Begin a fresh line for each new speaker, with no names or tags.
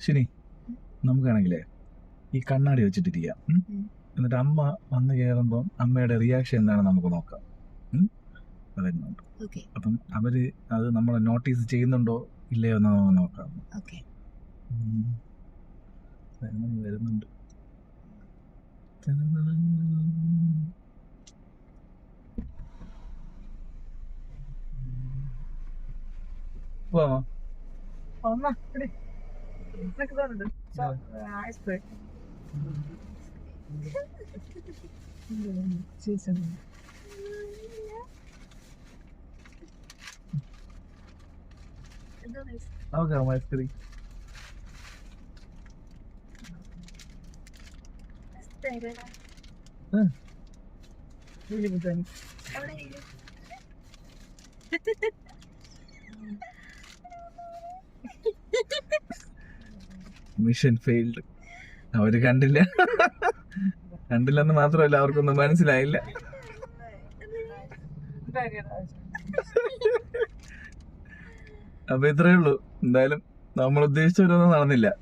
ശരി, നമുക്കാണെങ്കിലേ ഈ കണ്ണാടി വെച്ചിട്ടിരിക്കാം. എന്നിട്ട് അമ്മ വന്ന് കയറുമ്പോൾ അമ്മയുടെ റിയാക്ഷൻ എന്താണ് നമുക്ക് നോക്കാം. വരുന്നുണ്ട്. അപ്പം അവര് അത് നമ്മളെ നോട്ടീസ് ചെയ്യുന്നുണ്ടോ ഇല്ലയോ എന്ന് നോക്കാം. വരുന്നുണ്ട്. പോവാമോ? നമുക്കാണോ ഐസ്ക്രീം? Mission failed. അവര് കണ്ടില്ലെന്ന് മാത്രമല്ല, അവർക്കൊന്നും മനസ്സിലായില്ല. അപ്പൊ ഇത്രയേ ഉള്ളൂ. എന്തായാലും നമ്മൾ ഉദ്ദേശിച്ചവരൊന്നും നടന്നില്ല.